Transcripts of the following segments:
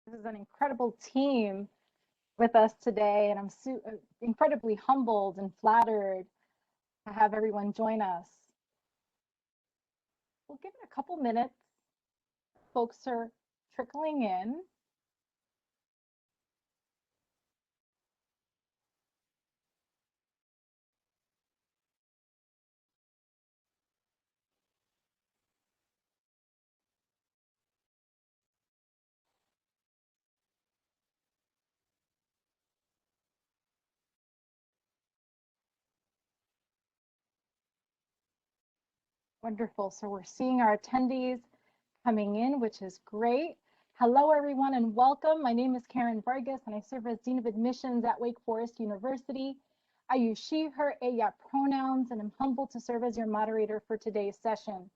This is an incredible team with us today, and I'm incredibly humbled and flattered to have everyone join us. We'll give it a couple minutes. Folks are trickling in. Wonderful. So we're seeing our attendees coming in, which is great. Hello, everyone, and welcome. My name is Karen Vargas, and I serve as Dean of Admissions at Wake Forest University. I use she, her, ya pronouns, and I'm humbled to serve as your moderator for today's session.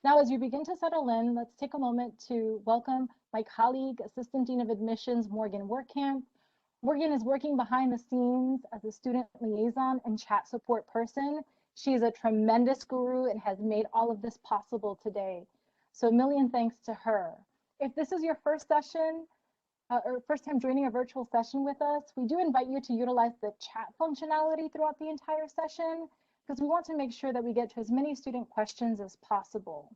Now, as you begin to settle in, let's take a moment to welcome my colleague, Assistant Dean of Admissions, Morgan Wehrkamp. Morgan is working behind the scenes as a student liaison and chat support person. She's a tremendous guru and has made all of this possible today. So a million thanks to her. If this is your first session or first time joining a virtual session with us, we do invite you to utilize the chat functionality throughout the entire session because we want to make sure that we get to as many student questions as possible.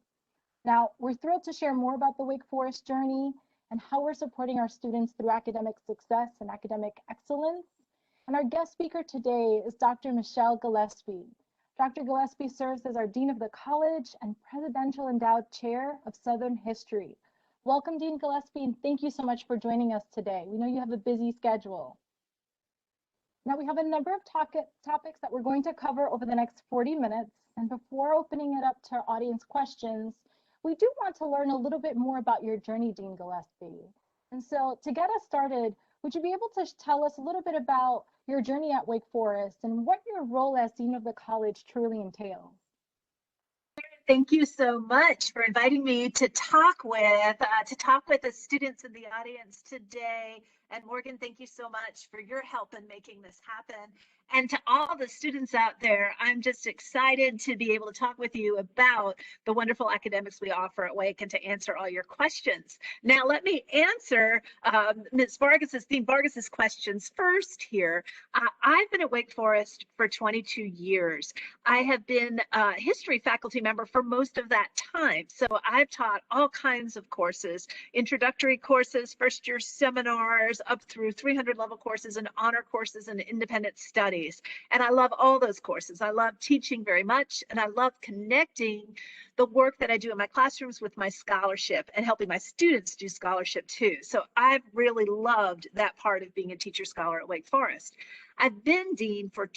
Now, we're thrilled to share more about the Wake Forest journey and how we're supporting our students through academic success and academic excellence. And our guest speaker today is Dr. Michele Gillespie. Dr. Gillespie serves as our Dean of the College and Presidential Endowed Chair of Southern History. Welcome, Dean Gillespie, and thank you so much for joining us today. We know you have a busy schedule. Now, we have a number of topics that we're going to cover over the next 40 minutes. And before opening it up to our audience questions, we do want to learn a little bit more about your journey, Dean Gillespie. And so to get us started, would you be able to tell us a little bit about your journey at Wake Forest and what your role as Dean of the College truly entails? Thank you so much for inviting me to talk with the students in the audience today. And Morgan, thank you so much for your help in making this happen. And to all the students out there, I'm just excited to be able to talk with you about the wonderful academics we offer at Wake and to answer all your questions. Now, let me answer Dean Vargas's questions first here. I've been at Wake Forest for 22 years. I have been a history faculty member for most of that time. So I've taught all kinds of courses, introductory courses, first year seminars, up through 300 level courses and honor courses and independent studies. And I love all those courses. I love teaching very much, and I love connecting the work that I do in my classrooms with my scholarship and helping my students do scholarship too. So I've really loved that part of being a teacher scholar at Wake Forest. I've been dean for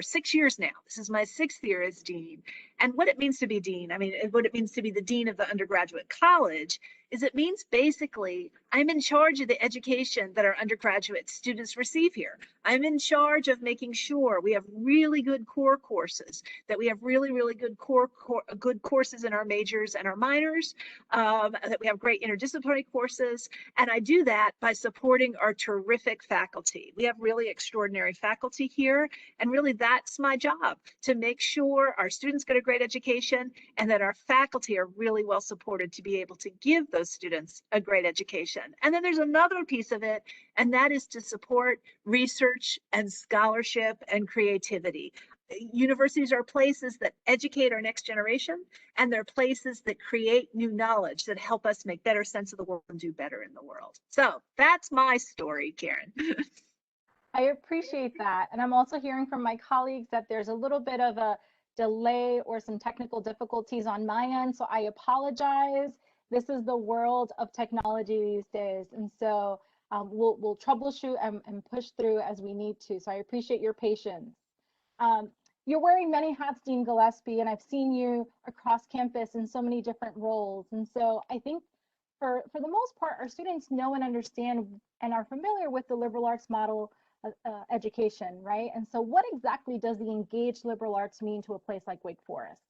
6 years now. This is my 6th year as dean. And what it means to be dean, what it means to be the dean of the undergraduate college is it means basically I'm in charge of the education that our undergraduate students receive here. I'm in charge of making sure we have really good core courses, that we have really, really good good courses in our majors and our minors, that we have great interdisciplinary courses. And I do that by supporting our terrific faculty. We have really extraordinary faculty here. And really that's my job, to make sure our students get a great education and that our faculty are really well supported to be able to give those students a great education. And then there's another piece of it, and that is to support research and scholarship and creativity. Universities are places that educate our next generation, and they're places that create new knowledge that help us make better sense of the world and do better in the world. So that's my story, Karen. I appreciate that. And I'm also hearing from my colleagues that there's a little bit of a delay or some technical difficulties on my end. So I apologize. This is the world of technology these days. And so we'll troubleshoot and push through as we need to. So I appreciate your patience. You're wearing many hats, Dean Gillespie, and I've seen you across campus in so many different roles. And so I think for the most part, our students know and understand and are familiar with the liberal arts model education, right? And so what exactly does the engaged liberal arts mean to a place like Wake Forest?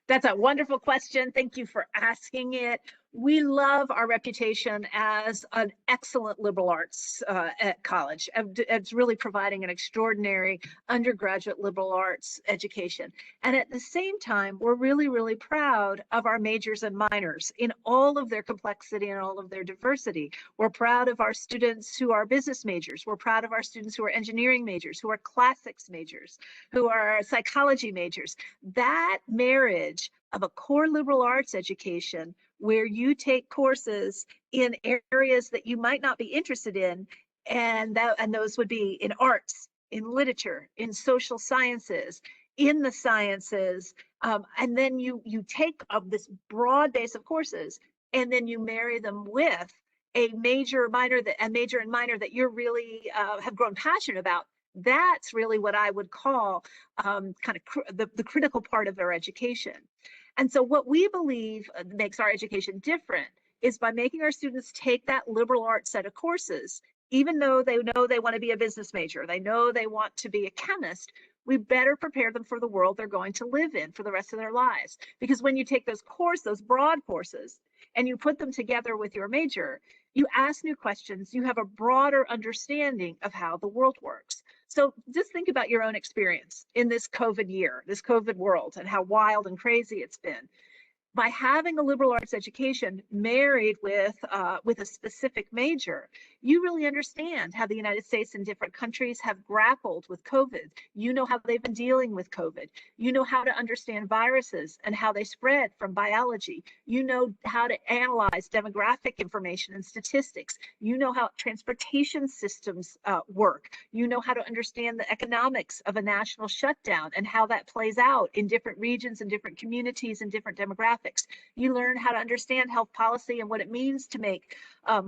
That's a wonderful question. Thank you for asking it. We love our reputation as an excellent liberal arts at college. It's really providing an extraordinary undergraduate liberal arts education. And at the same time, we're really, really proud of our majors and minors in all of their complexity and all of their diversity. We're proud of our students who are business majors. We're proud of our students who are engineering majors, who are classics majors, who are psychology majors. That marriage of a core liberal arts education where you take courses in areas that you might not be interested in, and those would be in arts, in literature, in social sciences, in the sciences, and then you take this broad base of courses, and then you marry them with a major, minor, major and minor that you're really have grown passionate about. That's really what I would call kind of the critical part of their education. And so what we believe makes our education different is by making our students take that liberal arts set of courses, even though they know they want to be a business major, they know they want to be a chemist, we better prepare them for the world they're going to live in for the rest of their lives. Because when you take those broad courses, and you put them together with your major, you ask new questions, you have a broader understanding of how the world works. So just think about your own experience in this COVID year, this COVID world, and how wild and crazy it's been. By having a liberal arts education married with a specific major, you really understand how the United States and different countries have grappled with COVID. You know how they've been dealing with COVID. You know how to understand viruses and how they spread from biology. You know how to analyze demographic information and statistics. You know how transportation systems work. You know how to understand the economics of a national shutdown and how that plays out in different regions and different communities and different demographics. You learn how to understand health policy and what it means to make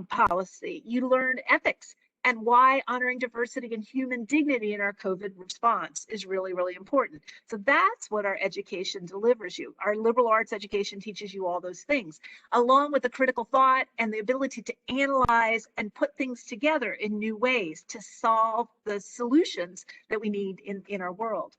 policy. You learn ethics and why honoring diversity and human dignity in our COVID response is really, really important. So that's what our education delivers you. Our liberal arts education teaches you all those things, along with the critical thought and the ability to analyze and put things together in new ways to solve the solutions that we need in our world.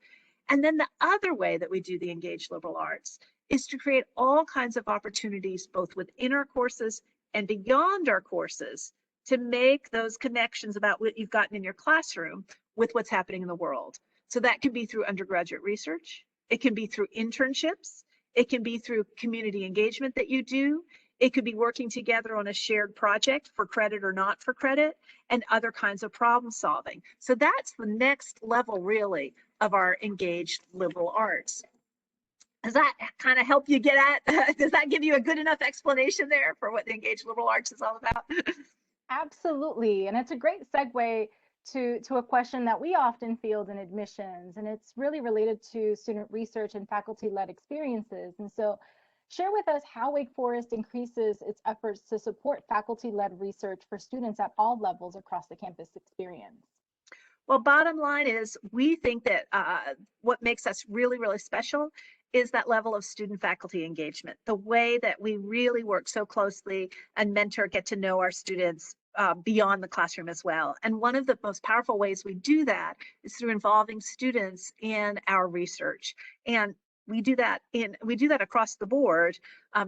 And then the other way that we do the engaged liberal arts is to create all kinds of opportunities, both within our courses and beyond our courses, to make those connections about what you've gotten in your classroom with what's happening in the world. So that can be through undergraduate research, it can be through internships, it can be through community engagement that you do, it could be working together on a shared project for credit or not for credit, and other kinds of problem solving. So that's the next level, really, of our engaged liberal arts. Does that kind of help you get at, does that give you a good enough explanation there for what the engaged liberal arts is all about? Absolutely. And it's a great segue to a question that we often field in admissions, and it's really related to student research and faculty-led experiences. And so share with us how Wake Forest increases its efforts to support faculty-led research for students at all levels across the campus experience. Well, bottom line is we think that what makes us really, really special is that level of student faculty engagement, the way that we really work so closely and mentor, get to know our students beyond the classroom as well. And one of the most powerful ways we do that is through involving students in our research. And we do that across the board,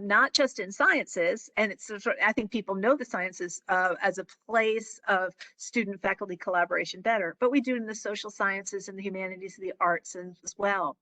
not just in sciences. And it's I think people know the sciences as a place of student faculty collaboration better, but we do it in the social sciences and the humanities and the arts as well.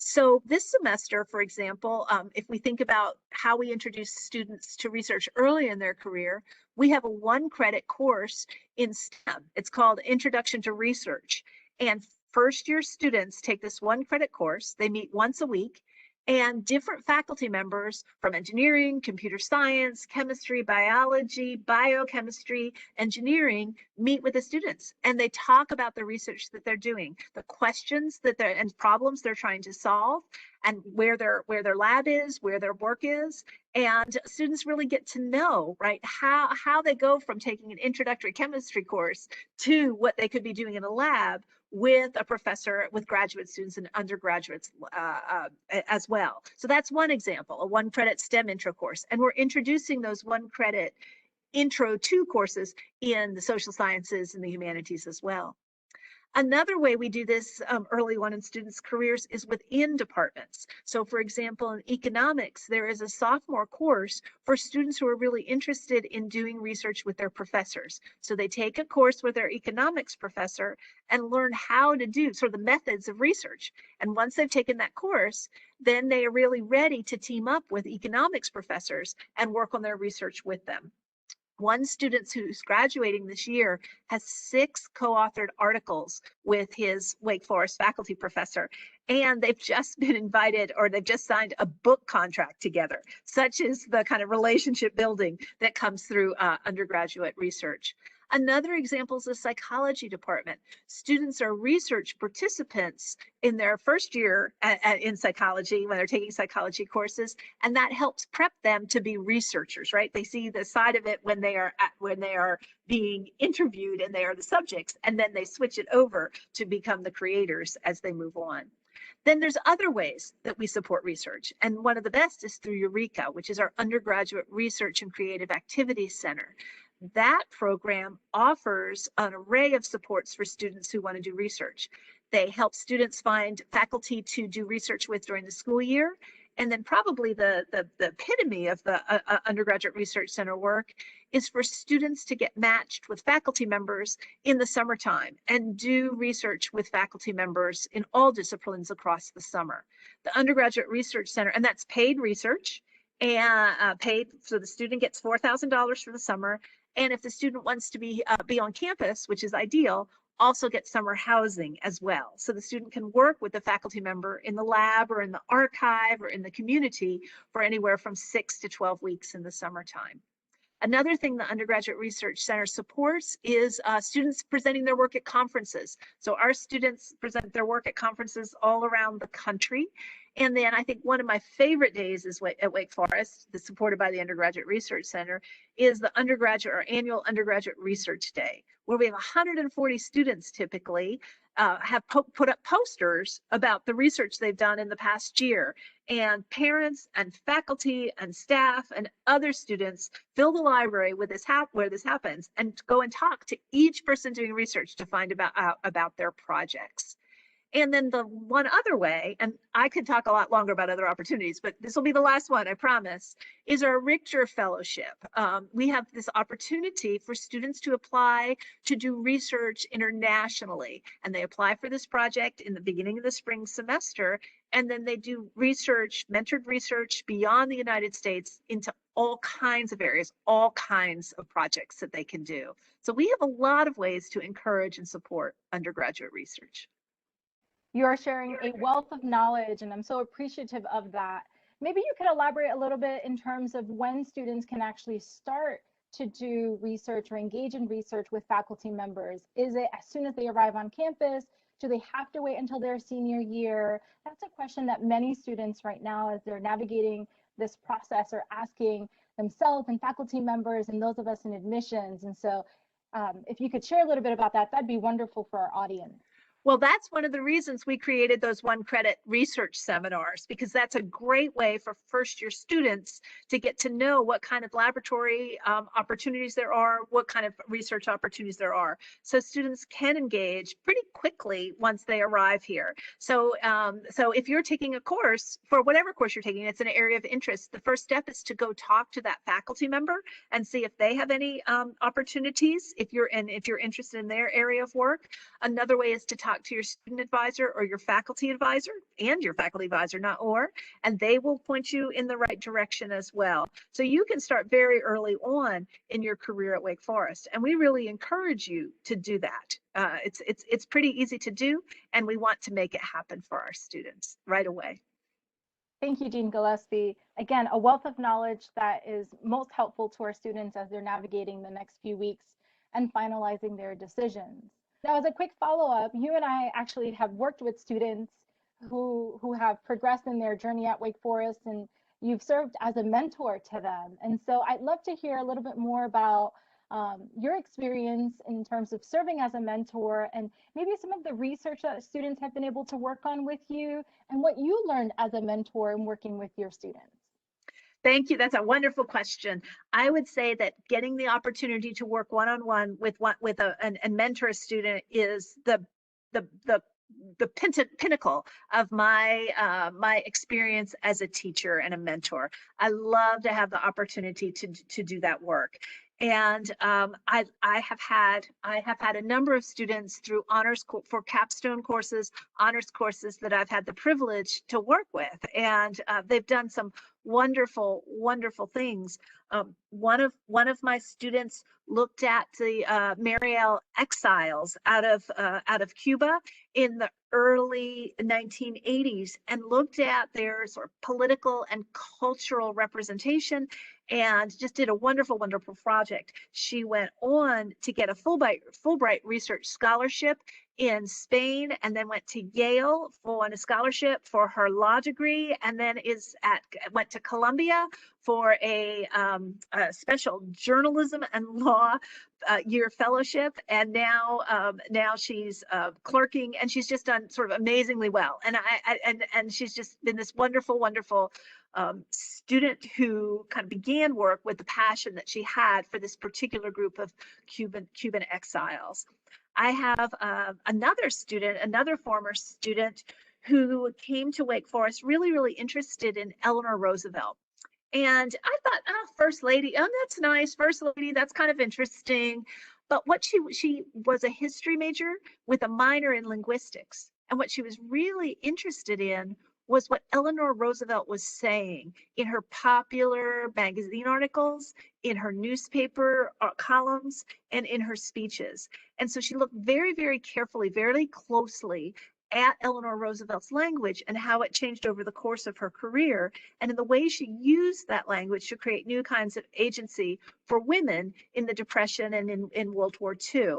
So this semester, for example, if we think about how we introduce students to research early in their career, we have a 1-credit course in STEM. It's called Introduction to Research. And first-year students take this 1-credit course. They meet once a week, and different faculty members from engineering, computer science, chemistry, biology, biochemistry, engineering meet with the students, and they talk about the research that they're doing, the questions and problems they're trying to solve, and where their lab is, where their work is. And students really get to know, right, how they go from taking an introductory chemistry course to what they could be doing in a lab with a professor, with graduate students and undergraduates as well. So that's one example, a 1-credit STEM intro course. And we're introducing those 1-credit intro to courses in the social sciences and the humanities as well. Another way we do this early on in students' careers is within departments. So for example, in economics, there is a sophomore course for students who are really interested in doing research with their professors. So they take a course with their economics professor and learn how to do sort of the methods of research. And once they've taken that course, then they are really ready to team up with economics professors and work on their research with them. One student who's graduating this year has 6 co-authored articles with his Wake Forest faculty professor, and they've just been invited, or they've just signed a book contract together. Such is the kind of relationship building that comes through undergraduate research. Another example is the psychology department. Students are research participants in their first year in psychology when they're taking psychology courses, and that helps prep them to be researchers, right? They see the side of it when they are being interviewed and they are the subjects, and then they switch it over to become the creators as they move on. Then there's other ways that we support research, and one of the best is through Eureka, which is our undergraduate research and creative activities center. That program offers an array of supports for students who want to do research. They help students find faculty to do research with during the school year. And then probably the epitome of the undergraduate research center work is for students to get matched with faculty members in the summertime and do research with faculty members in all disciplines across the summer. The undergraduate research center, and that's paid research, and paid, so the student gets $4,000 for the summer. And if the student wants to be on campus, which is ideal, also get summer housing as well. So the student can work with the faculty member in the lab or in the archive or in the community for anywhere from 6 to 12 weeks in the summertime. Another thing the Undergraduate Research Center supports is students presenting their work at conferences. So our students present their work at conferences all around the country. And then I think one of my favorite days is at Wake Forest, that's supported by the Undergraduate Research Center, is the annual Undergraduate Research Day, where we have 140 students typically have put up posters about the research they've done in the past year. And parents and faculty and staff and other students fill the library with where this happens and go and talk to each person doing research to find about their projects. And then the one other way, and I could talk a lot longer about other opportunities, but this will be the last one, I promise, is our Richter Fellowship. We have this opportunity for students to apply to do research internationally. And they apply for this project in the beginning of the spring semester, and then they do research, mentored research beyond the United States into all kinds of areas, all kinds of projects that they can do. So we have a lot of ways to encourage and support undergraduate research. You are sharing a wealth of knowledge, and I'm so appreciative of that. Maybe you could elaborate a little bit in terms of when students can actually start to do research or engage in research with faculty members. Is it as soon as they arrive on campus? Do they have to wait until their senior year? That's a question that many students right now, as they're navigating this process, are asking themselves and faculty members and those of us in admissions. And so if you could share a little bit about that, that'd be wonderful for our audience. Well, that's one of the reasons we created those 1-credit research seminars, because that's a great way for first-year students to get to know what kind of laboratory opportunities there are, what kind of research opportunities there are. So students can engage pretty quickly once they arrive here. So, so if you're taking a course, for whatever course you're taking, it's an area of interest, the first step is to go talk to that faculty member and see if they have any opportunities, if you're interested in their area of work. Another way is to talk to your student advisor or your faculty advisor, and your faculty advisor, and they will point you in the right direction as well. So you can start very early on in your career at Wake Forest, and we really encourage you to do that. It's pretty easy to do, and we want to make it happen for our students right away. Thank you, Dean Gillespie. Again, a wealth of knowledge that is most helpful to our students as they're navigating the next few weeks and finalizing their decisions. Now, as a quick follow-up, you and I actually have worked with students who have progressed in their journey at Wake Forest, and you've served as a mentor to them. And so I'd love to hear a little bit more about your experience in terms of serving as a mentor, and maybe some of the research that students have been able to work on with you, and what you learned as a mentor in working with your students. Thank you. That's a wonderful question. I would say that getting the opportunity to work one-on-one with and mentor a student is the pinnacle of my experience as a teacher and a mentor. I love to have the opportunity to do that work. And I have had a number of students through for capstone courses, honors courses that I've had the privilege to work with, and they've done some wonderful, wonderful things. One of my students looked at the Mariel exiles out of Cuba in the early 1980s and looked at their sort of political and cultural representation, and just did a wonderful, wonderful project. She went on to get a Fulbright research scholarship in Spain, and then went to Yale on a scholarship for her law degree, and then went to Columbia for a special journalism and law year fellowship, and now she's clerking, and she's just done sort of amazingly well. And she's just been this wonderful, wonderful student who kind of began work with the passion that she had for this particular group of Cuban exiles. I have another former student who came to Wake Forest really, really interested in Eleanor Roosevelt. And I thought, oh, First Lady, oh, that's nice. First Lady, that's kind of interesting. But what she was a history major with a minor in linguistics. And what she was really interested in was what Eleanor Roosevelt was saying in her popular magazine articles, in her newspaper columns, and in her speeches. And so she looked very, very carefully, very closely at Eleanor Roosevelt's language and how it changed over the course of her career, and in the way she used that language to create new kinds of agency for women in the Depression and in World War II.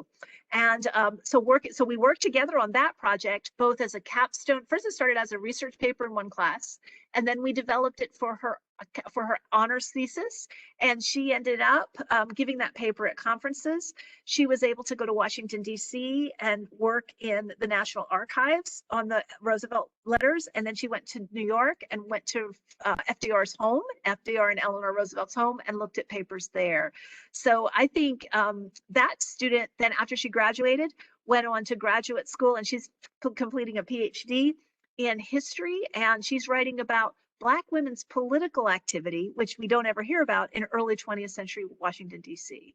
And so we worked together on that project, both as a capstone. First, it started as a research paper in one class, and then we developed it for her honors thesis, and she ended up giving that paper at conferences. She was able to go to Washington, D.C. and work in the National Archives on the Roosevelt letters, and then she went to New York and went to FDR's home, FDR and Eleanor Roosevelt's home, and looked at papers there. So I think that student then, after she graduated, went on to graduate school, and she's completing a PhD in history, and she's writing about Black women's political activity, which we don't ever hear about, in early 20th century Washington, D.C.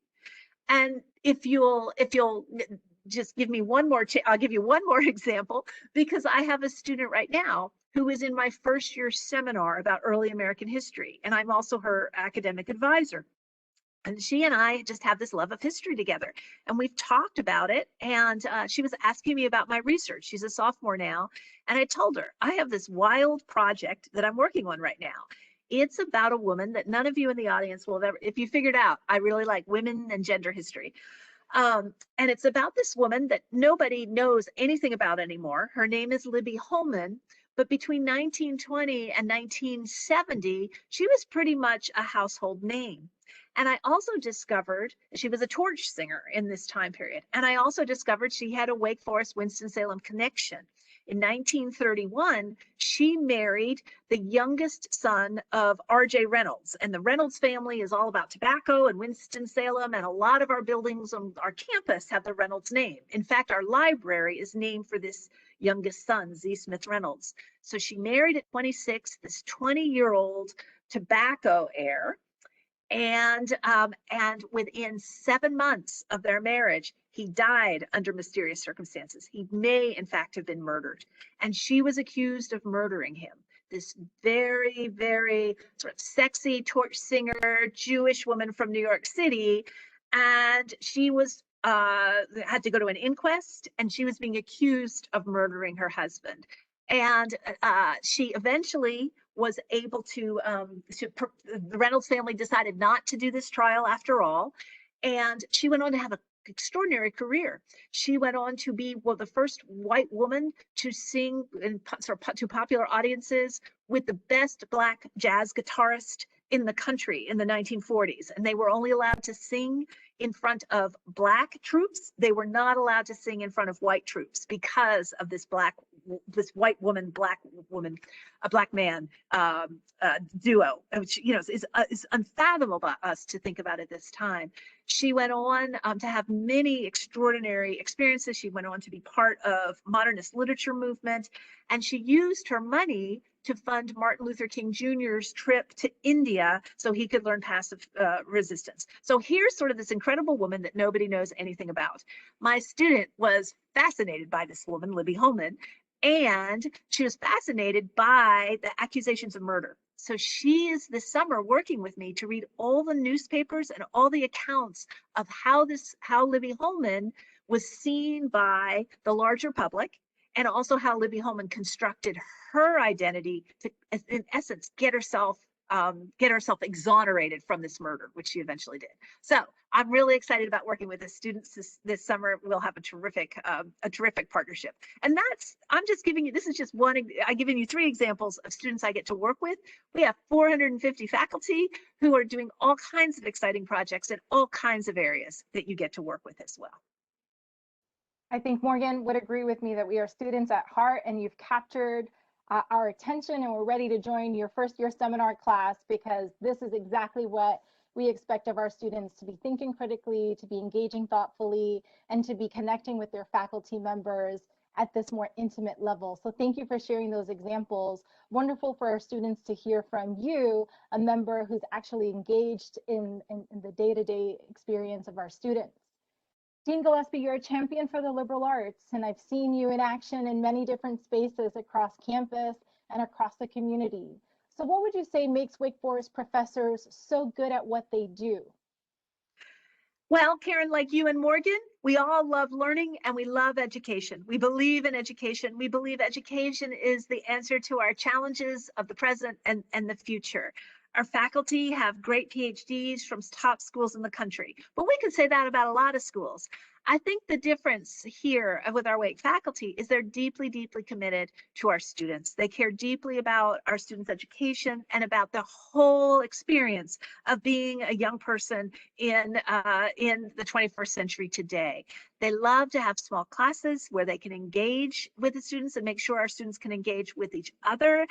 And if you'll just give me one more, I'll give you one more example, because I have a student right now who is in my first year seminar about early American history, and I'm also her academic advisor. And she and I just have this love of history together, and we've talked about it. And she was asking me about my research. She's a sophomore now. And I told her, I have this wild project that I'm working on right now. It's about a woman that none of you in the audience will have ever, if you figured out, I really like women and gender history. And it's about this woman that nobody knows anything about anymore. Her name is Libby Holman. But between 1920 and 1970, she was pretty much a household name. And I also discovered she was a torch singer in this time period. And I also discovered she had a Wake Forest, Winston-Salem connection. In 1931, she married the youngest son of R.J. Reynolds. And the Reynolds family is all about tobacco and Winston-Salem. And a lot of our buildings on our campus have the Reynolds name. In fact, our library is named for this youngest son, Z. Smith Reynolds. So she married at 26, this 20-year-old tobacco heir. And within 7 months of their marriage, he died under mysterious circumstances. He may, in fact, have been murdered. And she was accused of murdering him. This very, very sort of sexy torch singer, Jewish woman from New York City. And she was had to go to an inquest, and she was being accused of murdering her husband. And she eventually was able to the Reynolds family decided not to do this trial after all. And she went on to have an extraordinary career. She went on to be the first white woman to sing to popular audiences with the best Black jazz guitarist in the country in the 1940s. And they were only allowed to sing in front of Black troops. They were not allowed to sing in front of white troops because of this Black this white woman, a black man duo, which is unfathomable by us to think about at this time. She went on to have many extraordinary experiences. She went on to be part of modernist literature movement, and she used her money to fund Martin Luther King Jr.'s trip to India so he could learn passive resistance. So here's sort of this incredible woman that nobody knows anything about. My student was fascinated by this woman, Libby Holman, and she was fascinated by the accusations of murder. So she is this summer working with me to read all the newspapers and all the accounts of how Libby Holman was seen by the larger public, and also how Libby Holman constructed her identity to, in essence, get herself exonerated from this murder, which she eventually did. So I'm really excited about working with the students this summer. We'll have a terrific partnership. And I'm just giving you, this is just one, I've given you 3 examples of students I get to work with. We have 450 faculty who are doing all kinds of exciting projects in all kinds of areas that you get to work with as well. I think Morgan would agree with me that we are students at heart, and you've captured our attention, and we're ready to join your first year seminar class, because this is exactly what we expect of our students: to be thinking critically, to be engaging thoughtfully, and to be connecting with their faculty members at this more intimate level. So thank you for sharing those examples. Wonderful for our students to hear from you, a member who's actually engaged in the day-to-day experience of our students. Dean Gillespie, you're a champion for the liberal arts, and I've seen you in action in many different spaces across campus and across the community. So what would you say makes Wake Forest professors so good at what they do? Well, Karen, like you and Morgan, we all love learning and we love education. We believe in education. We believe education is the answer to our challenges of the present and the future. Our faculty have great PhDs from top schools in the country, but we can say that about a lot of schools. I think the difference here with our Wake faculty is they're deeply, deeply committed to our students. They care deeply about our students' education and about the whole experience of being a young person in the 21st century today. They love to have small classes where they can engage with the students and make sure our students can engage with each other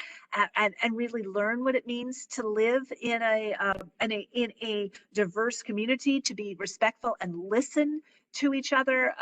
and really learn what it means to live in a diverse community, to be respectful and listen to each other,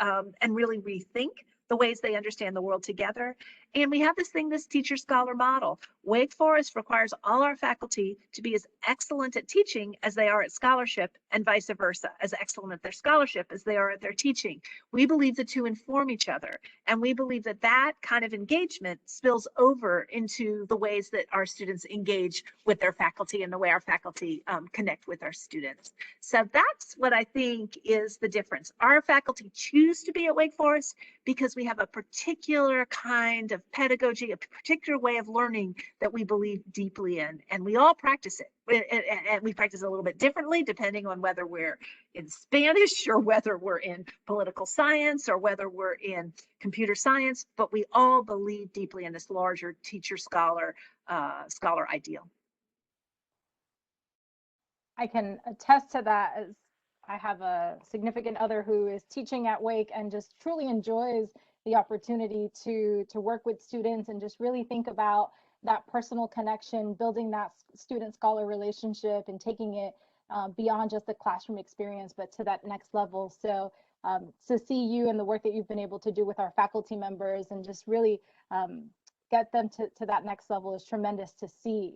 and really rethink the ways they understand the world together. And we have this teacher-scholar model. Wake Forest requires all our faculty to be as excellent at teaching as they are at scholarship, and vice versa, as excellent at their scholarship as they are at their teaching. We believe the two inform each other, and we believe that that kind of engagement spills over into the ways that our students engage with their faculty and the way our faculty connect with our students. So that's what I think is the difference. Our faculty choose to be at Wake Forest because we have a particular kind of pedagogy, a particular way of learning that we believe deeply in, and we all practice it. And we practice it a little bit differently depending on whether we're in Spanish or whether we're in political science or whether we're in computer science, but we all believe deeply in this larger teacher-scholar ideal. I can attest to that, as I have a significant other who is teaching at Wake and just truly enjoys the opportunity to work with students and just really think about that personal connection, building that student-scholar relationship and taking it beyond just the classroom experience, but to that next level. So to see you and the work that you've been able to do with our faculty members and just really get them to that next level is tremendous to see.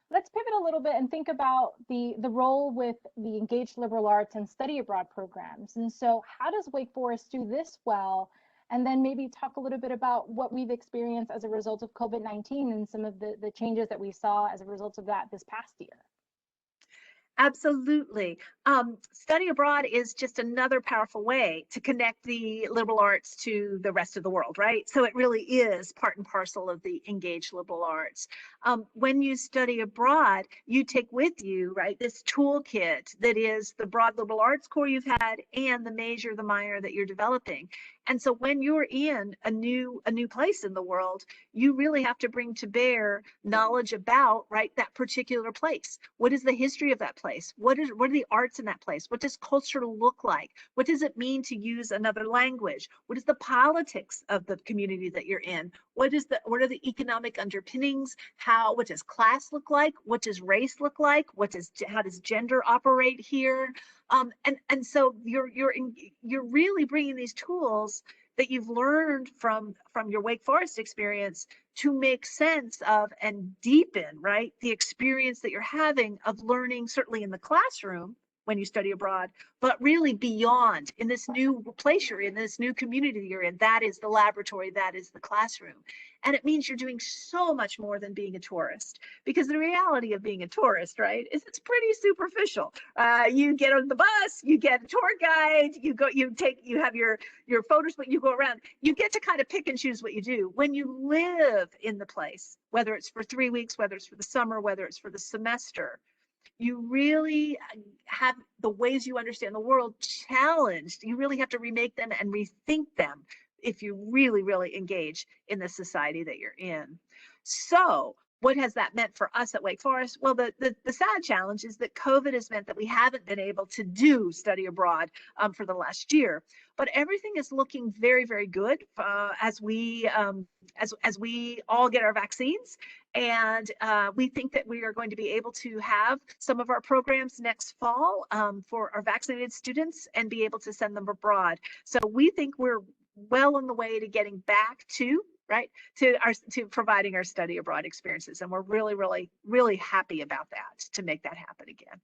Let's pivot a little bit and think about the role with the engaged liberal arts and study abroad programs. And so how does Wake Forest do this well? And then maybe talk a little bit about what we've experienced as a result of COVID-19 and some of the changes that we saw as a result of that this past year. Absolutely. Study abroad is just another powerful way to connect the liberal arts to the rest of the world, right? So it really is part and parcel of the engaged liberal arts. When you study abroad, you take with you, right, this toolkit that is the broad liberal arts core you've had and the major, the minor that you're developing. And so when you're in a new place in the world, you really have to bring to bear knowledge about, right, that particular place. What is the history of that place? What are the arts in that place? What does culture look like? What does it mean to use another language? What is the politics of the community that you're in? what are the economic underpinnings? What does class look like? What does race look like? How does gender operate here? And so you're really bringing these tools that you've learned from your Wake Forest experience to make sense of and deepen, right, the experience that you're having of learning, certainly in the classroom when you study abroad, but really beyond, in this new place you're in, this new community you're in. That is the laboratory, that is the classroom. And it means you're doing so much more than being a tourist, because the reality of being a tourist, right, is it's pretty superficial. You get on the bus, you get a tour guide, you have your photos, but you go around. You get to kind of pick and choose what you do. When you live in the place, whether it's for 3 weeks, whether it's for the summer, whether it's for the semester, you really have the ways you understand the world challenged. You really have to remake them and rethink them if you really, really engage in the society that you're in. So what has that meant for us at Wake Forest? Well, the sad challenge is that COVID has meant that we haven't been able to do study abroad for the last year. But everything is looking very, very good as we all get our vaccines. And we think that we are going to be able to have some of our programs next fall for our vaccinated students and be able to send them abroad. So we think we're well on the way to getting back to providing our study abroad experiences. And we're really, really, really happy about that, to make that happen again.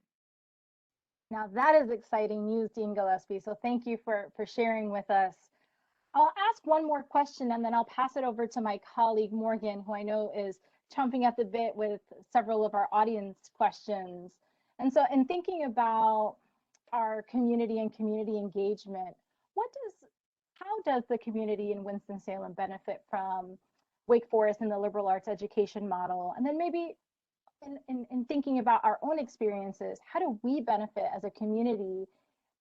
Now that is exciting news, Dean Gillespie. So thank you for sharing with us. I'll ask one more question and then I'll pass it over to my colleague Morgan, who I know is chomping at the bit with several of our audience questions. And so in thinking about our community and community engagement, how does the community in Winston-Salem benefit from Wake Forest and the liberal arts education model? And then maybe in thinking about our own experiences, how do we benefit as a community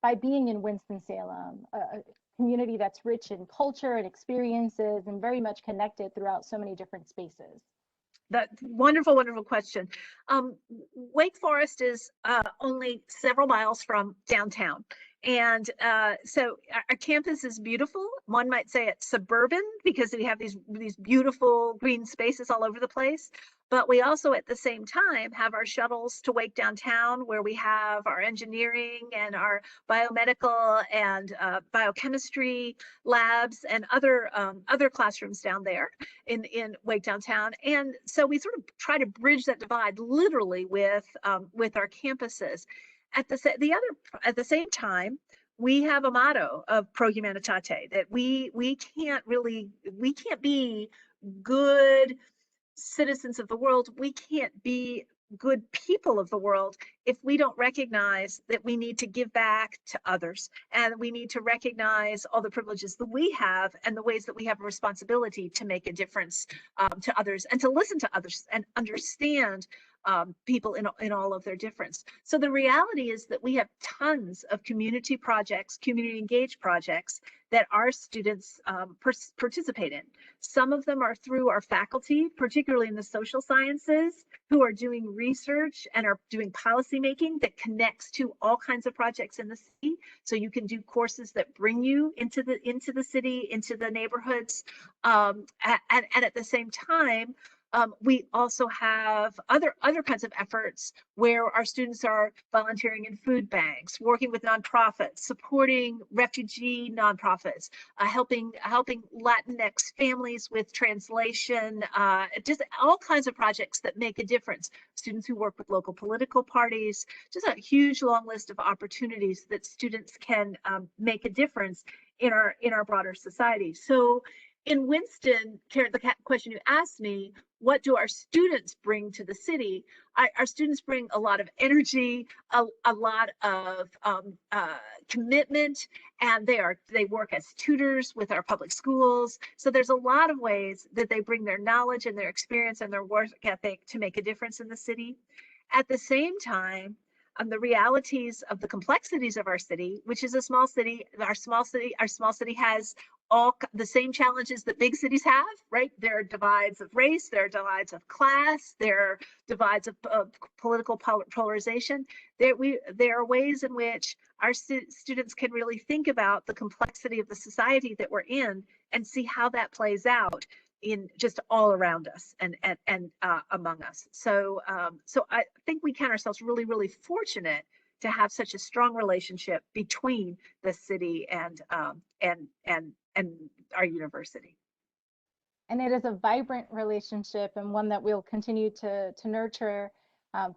by being in Winston-Salem, a community that's rich in culture and experiences and very much connected throughout so many different spaces? That wonderful, wonderful question. Wake Forest is only several miles from downtown. And so our campus is beautiful. One might say it's suburban because we have these beautiful green spaces all over the place. But we also, at the same time, have our shuttles to Wake downtown, where we have our engineering and our biomedical and biochemistry labs and other classrooms down there in Wake downtown. And so we sort of try to bridge that divide literally with our campuses. At the same time, we have a motto of Pro Humanitate, that we can't be good citizens of the world. We can't be good people of the world if we don't recognize that we need to give back to others, and we need to recognize all the privileges that we have and the ways that we have a responsibility to make a difference to others, and to listen to others and understand people in all of their difference. So the reality is that we have tons of community projects, community engaged projects that our students participate in. Some of them are through our faculty, particularly in the social sciences, who are doing research and are doing policy making that connects to all kinds of projects in the city. So you can do courses that bring you into the city, into the neighborhoods, and at the same time, we also have other kinds of efforts where our students are volunteering in food banks, working with nonprofits, supporting refugee nonprofits, helping Latinx families with translation, just all kinds of projects that make a difference. Students who work with local political parties, just a huge long list of opportunities that students can make a difference in our broader society. So in Winston, Karen, the question you asked me, what do our students bring to the city? Our students bring a lot of energy, a lot of commitment, and they work as tutors with our public schools. So there's a lot of ways that they bring their knowledge and their experience and their work ethic to make a difference in the city. At the same time, the realities of the complexities of our city, which is a small city. Our small city has all the same challenges that big cities have, right? There are divides of race, there are divides of class, there are divides of political polarization. There are ways in which our students can really think about the complexity of the society that we're in and see how that plays out in just all around us and among us. So so I think we count ourselves really, really fortunate to have such a strong relationship between the city and our university. And it is a vibrant relationship and one that we'll continue to nurture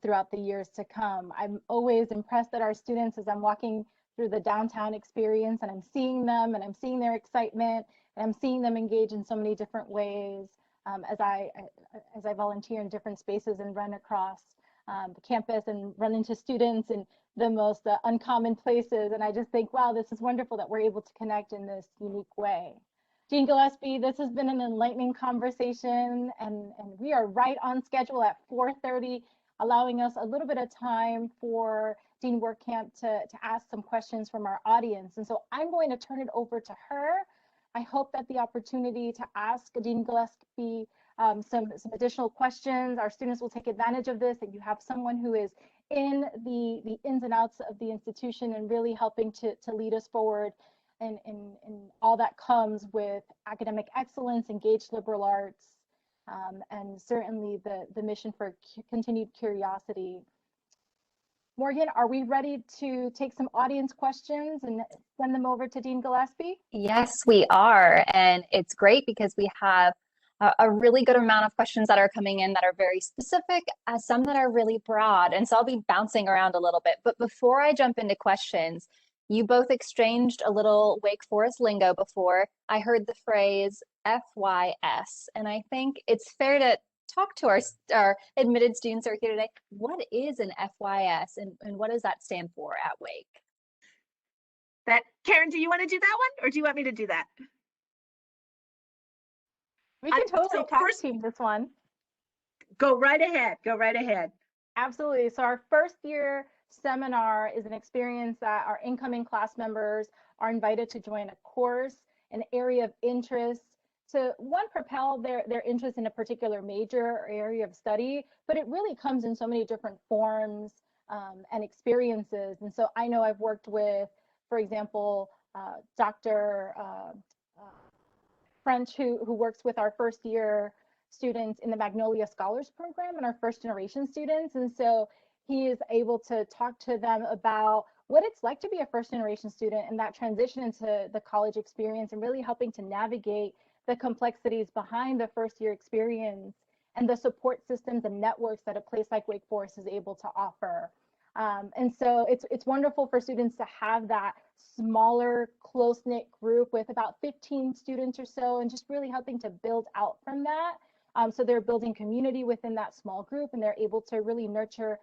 throughout the years to come. I'm always impressed at our students as I'm walking through the downtown experience and I'm seeing them and I'm seeing their excitement and I'm seeing them engage in so many different ways as I volunteer in different spaces and run across the campus and run into students in the most uncommon places. And I just think, wow, this is wonderful that we're able to connect in this unique way. Dean Gillespie, this has been an enlightening conversation, and we are right on schedule at 4:30, allowing us a little bit of time for Dean Wehrkamp to ask some questions from our audience. And so I'm going to turn it over to her. I hope that the opportunity to ask Dean Gillespie some additional questions, our students will take advantage of this, and you have someone who is in the ins and outs of the institution and really helping to lead us forward and all that comes with academic excellence, engaged liberal arts, and certainly the mission for continued curiosity. Morgan, are we ready to take some audience questions and send them over to Dean Gillespie? Yes, we are. And it's great because we have a really good amount of questions that are coming in that are very specific, some that are really broad. And so I'll be bouncing around a little bit. But before I jump into questions, you both exchanged a little Wake Forest lingo before. I heard the phrase FYS, and I think it's fair to talk to our admitted students who are here today. What is an FYS and what does that stand for at Wake? Karen, do you want to do that one or do you want me to do that? We can totally tag team this one. Go right ahead. Go right ahead. Absolutely. So our first year seminar is an experience that our incoming class members are invited to join a course, an area of interest, to one, propel their interest in a particular major or area of study, but it really comes in so many different forms and experiences. And so I know I've worked with, for example, Dr. French, who works with our first year students in the Magnolia Scholars Program and our first generation students. And so he is able to talk to them about what it's like to be a first generation student and that transition into the college experience and really helping to navigate the complexities behind the first year experience and the support systems and networks that a place like Wake Forest is able to offer. And so it's wonderful for students to have that smaller, close-knit group with about 15 students or so, and just really helping to build out from that. So they're building community within that small group, and they're able to really nurture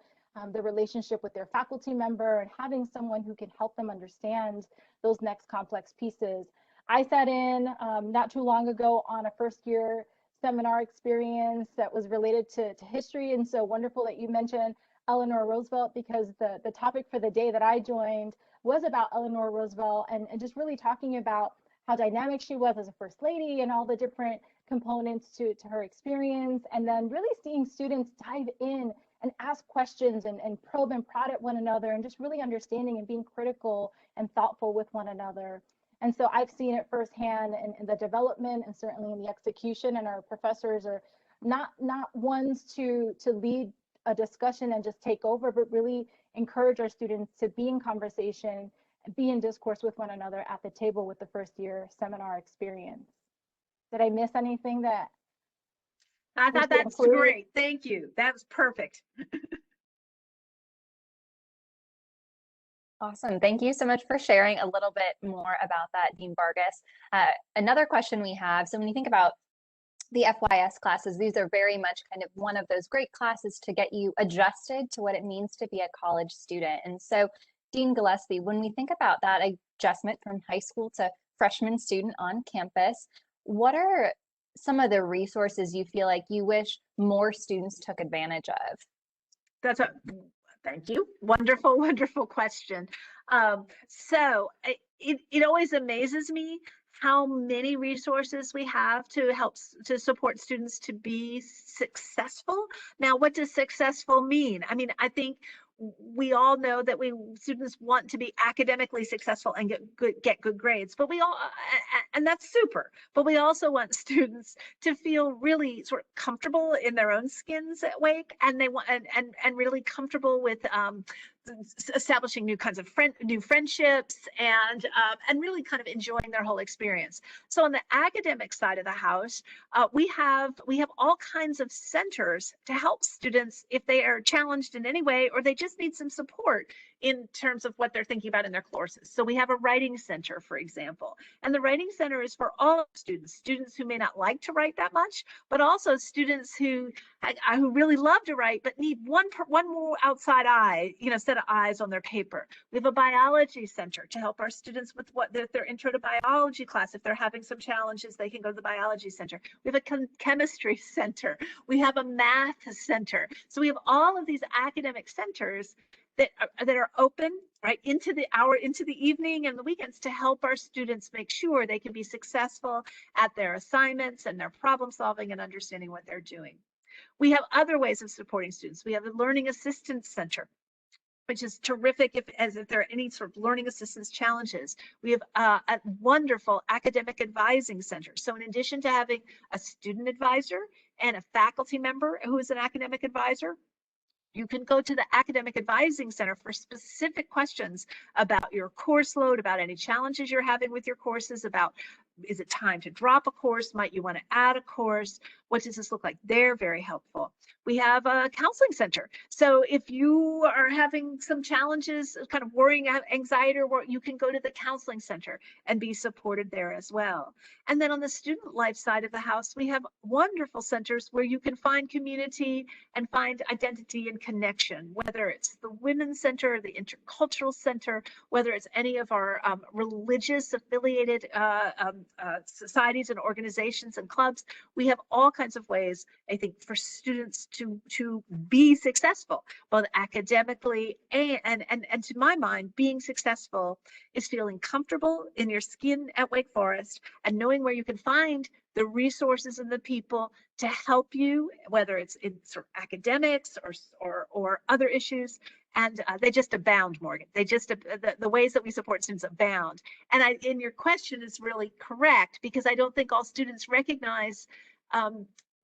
the relationship with their faculty member and having someone who can help them understand those next complex pieces. I sat in not too long ago on a first year seminar experience that was related to history, and so wonderful that you mentioned Eleanor Roosevelt, because the topic for the day that I joined was about Eleanor Roosevelt and just really talking about how dynamic she was as a first lady and all the different components to her experience, and then really seeing students dive in and ask questions and probe and prod at one another and just really understanding and being critical and thoughtful with one another. And so I've seen it firsthand in the development and certainly in the execution, and our professors are not ones to lead a discussion and just take over, but really encourage our students to be in conversation, be in discourse with one another at the table with the first year seminar experience. Did I miss anything that? I thought that's great. Thank you. That was perfect. Awesome. Thank you so much for sharing a little bit more about that, Dean Vargas. Another question we have, so when you think about the FYS classes, these are very much kind of one of those great classes to get you adjusted to what it means to be a college student. And so, Dean Gillespie, when we think about that adjustment from high school to freshman student on campus, what are some of the resources you feel like you wish more students took advantage of? Thank you. Wonderful, wonderful question. So it always amazes me how many resources we have to help to support students to be successful. Now, what does successful mean? I mean, I think we all know that students want to be academically successful and get good grades, but we all, and that's super, but we also want students to feel really sort of comfortable in their own skins at Wake, and they want, and really comfortable with establishing new kinds of new friendships, and really kind of enjoying their whole experience. So on the academic side of the house, we have all kinds of centers to help students if they are challenged in any way, or they just need some support in terms of what they're thinking about in their courses. So we have a writing center, for example, and the writing center is for all students who may not like to write that much, but also students who really love to write but need one more outside eye, set of eyes on their paper. We have a biology center to help our students with their intro to biology class. If they're having some challenges, they can go to the biology center. We have a chemistry center. We have a math center. So we have all of these academic centers that are open right into the evening and the weekends to help our students make sure they can be successful at their assignments and their problem solving and understanding what they're doing. We have other ways of supporting students. We have a learning assistance center, which is terrific if there are any sort of learning assistance challenges. We have a wonderful academic advising center. So in addition to having a student advisor and a faculty member who is an academic advisor, you can go to the Academic Advising Center for specific questions about your course load, about any challenges you're having with your courses, about is it time to drop a course? Might you want to add a course? What does this look like? They're very helpful. We have a counseling center. So if you are having some challenges, kind of worrying, anxiety, or you can go to the counseling center and be supported there as well. And then on the student life side of the house, we have wonderful centers where you can find community and find identity and connection, whether it's the Women's Center, the Intercultural Center, whether it's any of our religious affiliated societies and organizations and clubs. We have all kinds of ways, I think, for students to be successful, both academically and to my mind, being successful is feeling comfortable in your skin at Wake Forest and knowing where you can find the resources and the people to help you, whether it's in sort of academics or other issues. And they just abound, Morgan. They just, the ways that we support students abound. And in your question is really correct, because I don't think all students recognize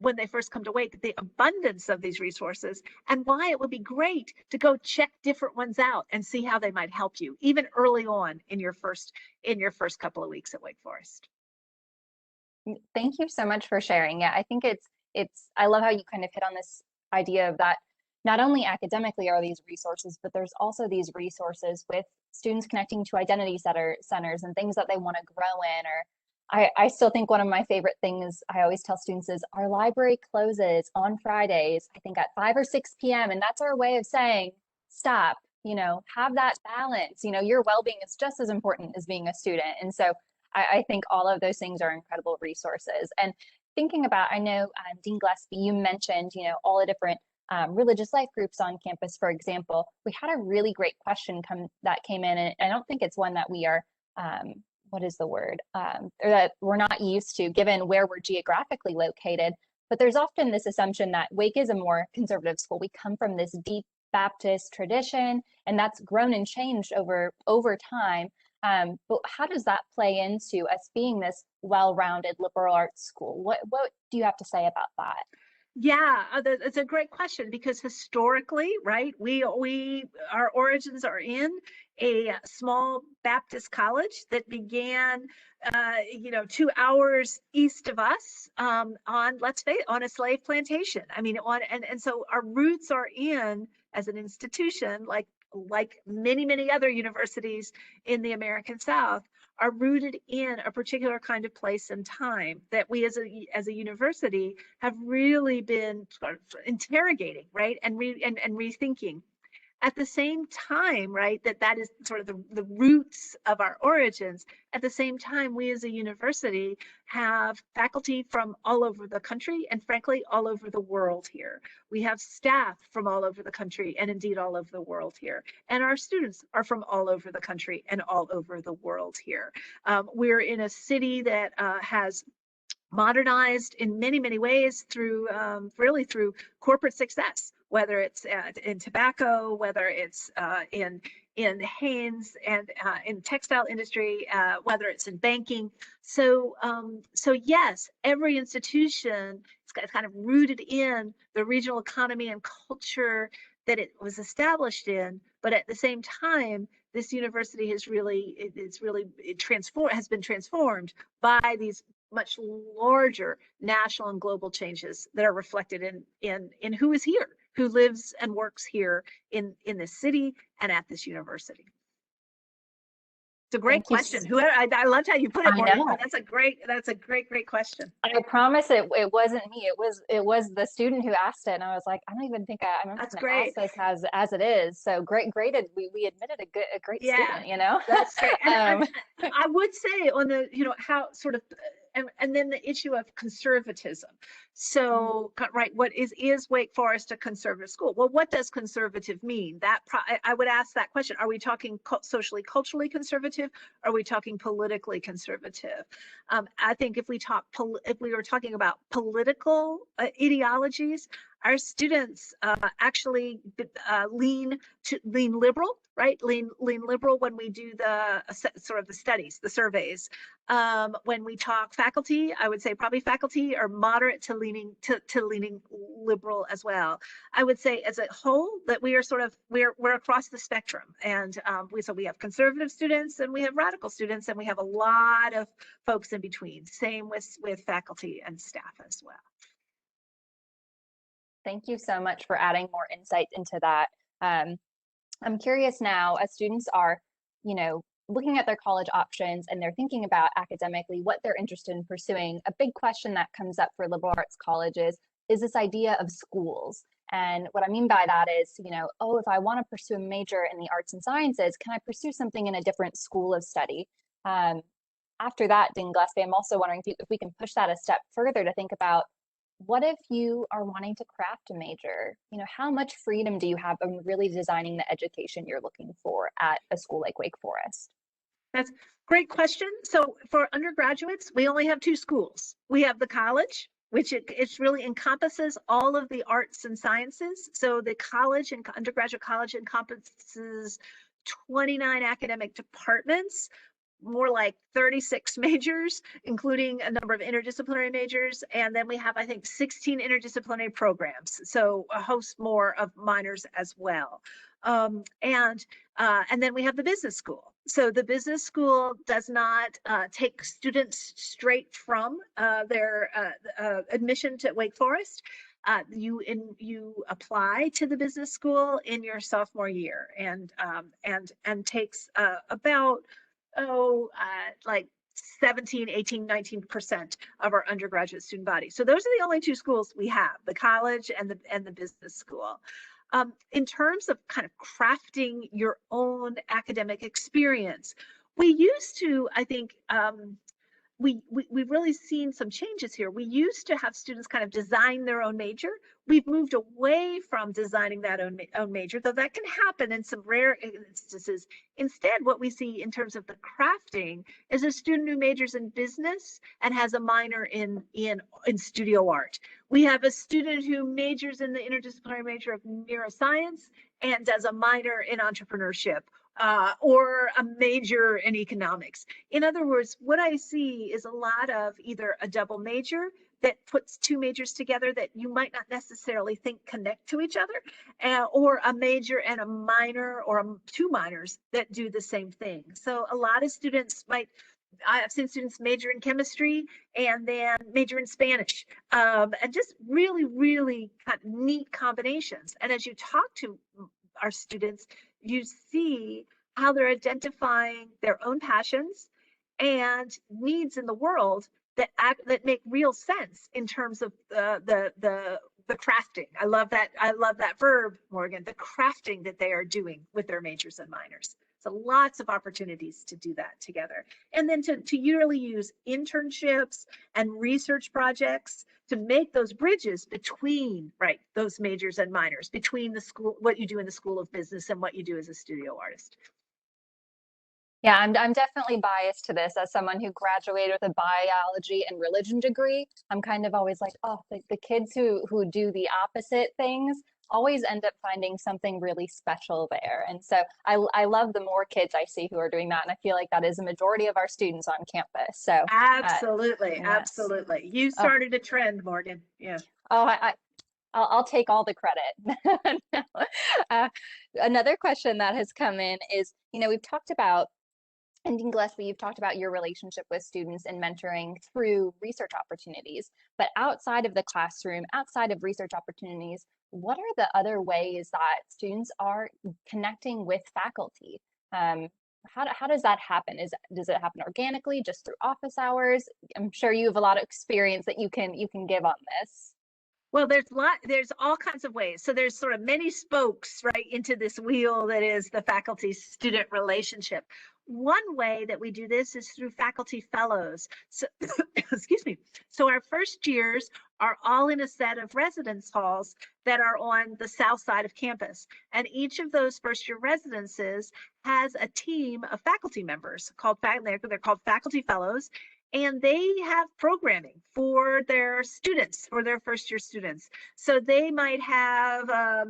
when they first come to Wake the abundance of these resources and why it would be great to go check different ones out and see how they might help you, even early on in your first couple of weeks at Wake Forest. Thank you so much for sharing. Yeah, I think I love how you kind of hit on this idea of that not only academically are these resources, but there's also these resources with students connecting to identity centers and things that they want to grow in. Or I still think one of my favorite things I always tell students is our library closes on Fridays, I think at 5 or 6 p.m. And that's our way of saying, stop, have that balance. Your well-being is just as important as being a student. And so I think all of those things are incredible resources. And thinking about, I know Dean Gillespie, you mentioned, all the different religious life groups on campus, for example. We had a really great question that came in, and I don't think it's one that we are, what is the word, or that we're not used to given where we're geographically located. But there's often this assumption that Wake is a more conservative school. We come from this deep Baptist tradition, and that's grown and changed over time. But how does that play into us being this well-rounded liberal arts school? What do you have to say about that? Yeah, it's a great question, because historically, right, our origins are in a small Baptist college that began 2 hours east of us, on a slave plantation. I mean, and so our roots are in, as an institution, like many other universities in the American South, are rooted in a particular kind of place and time that we as a university have really been sort of interrogating, right, and rethinking. At the same time, right, that is sort of the roots of our origins. At the same time, we as a university have faculty from all over the country and frankly, all over the world here. We have staff from all over the country and indeed all over the world here. And our students are from all over the country and all over the world here. We're in a city that has modernized in many ways through corporate success. whether it's in tobacco, whether it's in Haynes and in textile industry, whether it's in banking. So yes, every institution is kind of rooted in the regional economy and culture that it was established in, but at the same time, this university has has been transformed by these much larger national and global changes that are reflected in who is here, who lives and works here in this city and at this university. It's a great question. Whoever, I loved how you put it, Morgan. That's a great question. I promise it wasn't me. It was the student who asked it, and I was like, I don't even think I'm That's going great. to ask this as it is. So graded. We admitted a great student. You know, that's great. And I would say on the how sort of. And then the issue of conservatism. So, right, what is Wake Forest a conservative school? Well, what does conservative mean? I would ask that question. Are we talking socially, culturally conservative? Are we talking politically conservative? I think if we were talking about political ideologies, our students actually lean liberal, right? Lean liberal when we do the sort of the studies, the surveys. When we talk faculty, I would say probably faculty are moderate to leaning liberal as well. I would say as a whole that we are we're across the spectrum, and we have conservative students and we have radical students and we have a lot of folks in between. Same with faculty and staff as well. Thank you so much for adding more insight into that. I'm curious now, as students are, looking at their college options and they're thinking about academically what they're interested in pursuing, a big question that comes up for liberal arts colleges is this idea of schools. And what I mean by that is, if I want to pursue a major in the arts and sciences, can I pursue something in a different school of study? After that, Dean Gillespie, I'm also wondering if we can push that a step further to think about, what if you are wanting to craft a major? How much freedom do you have in really designing the education you're looking for at a school like Wake Forest? That's a great question. So for undergraduates, we only have two schools. We have the college, which it really encompasses all of the arts and sciences. So the college and undergraduate college encompasses 29 academic departments, more like 36 majors, including a number of interdisciplinary majors. And then we have, I think, 16 interdisciplinary programs. So a host more of minors as well. And then we have the business school. So the business school does not take students straight from their admission to Wake Forest. You apply to the business school in your sophomore year, and takes about like 17, 18, 19% of our undergraduate student body. So those are the only two schools we have, the college and the business school. In terms of kind of crafting your own academic experience, we used to, I think, we've really seen some changes here. We used to have students kind of design their own major. We've moved away from designing that own major, though that can happen in some rare instances. Instead, what we see in terms of the crafting is a student who majors in business and has a minor in studio art. We have a student who majors in the interdisciplinary major of neuroscience and does a minor in entrepreneurship. Or a major in economics. In other words, what I see is a lot of either a double major that puts two majors together that you might not necessarily think connect to each other, or a major and a minor, or two minors that do the same thing. So a lot of students I've seen students major in chemistry and then major in Spanish, and just really, really kind of neat combinations. And as you talk to our students, you see how they're identifying their own passions and needs in the world that make real sense in terms of the crafting. I love that verb, Morgan, the crafting that they are doing with their majors and minors. So lots of opportunities to do that together. And then to really use internships and research projects to make those bridges between, right, those majors and minors, between the school, what you do in the School of Business and what you do as a studio artist. Yeah, I'm definitely biased to this as someone who graduated with a biology and religion degree. I'm kind of always like, oh, the kids who do the opposite things, always end up finding something really special there. And so I love the more kids I see who are doing that. And I feel like that is a majority of our students on campus. So Absolutely, yes. absolutely. You Oh, started a trend, Morgan. Yeah. oh, I'll take all the credit. No. uh, Another question that has come in is, we've talked about, and Dean Gillespie, you've talked about your relationship with students and mentoring through research opportunities. But outside of the classroom, outside of research opportunities, what are the other ways that students are connecting with faculty? How does that happen? Does it happen organically, just through office hours? I'm sure you have a lot of experience that you can give on this. Well, there's all kinds of ways. So there's sort of many spokes, right, into this wheel that is the faculty student relationship. One way that we do this is through faculty fellows. So, excuse me. So our first years are all in a set of residence halls that are on the south side of campus. And each of those first year residences has a team of faculty members they're called faculty fellows, and they have programming for their students, for their first year students. So they might have a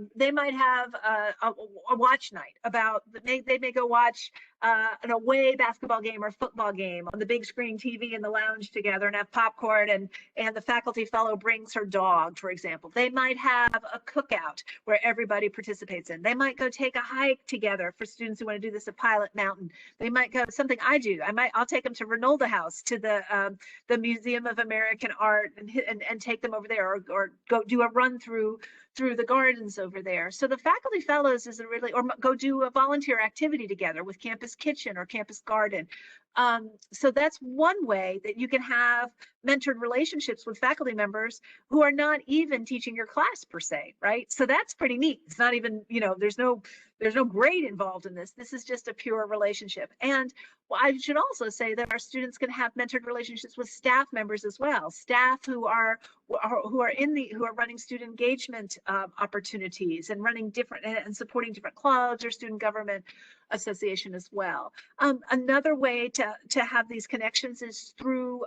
watch night about they may go watch an away basketball game or football game on the big screen TV in the lounge together and have popcorn, and the faculty fellow brings her dog, for example. They might have a cookout where everybody participates in. They might go take a hike together for students who want to do this at Pilot Mountain. They might go, something I do, I'll take them to Renolda House, to the Museum of American Art, and take them over there, or go do a run through the gardens over there. So the faculty fellows is or go do a volunteer activity together with Campus Kitchen or Campus Garden. So that's one way that you can have mentored relationships with faculty members who are not even teaching your class per se, right? So that's pretty neat. It's not even, there's no grade involved in this. This is just a pure relationship. And well, I should also say that our students can have mentored relationships with staff members as well. Staff who are running student engagement opportunities and running different and supporting different clubs or student government association as well. Another way to have these connections is through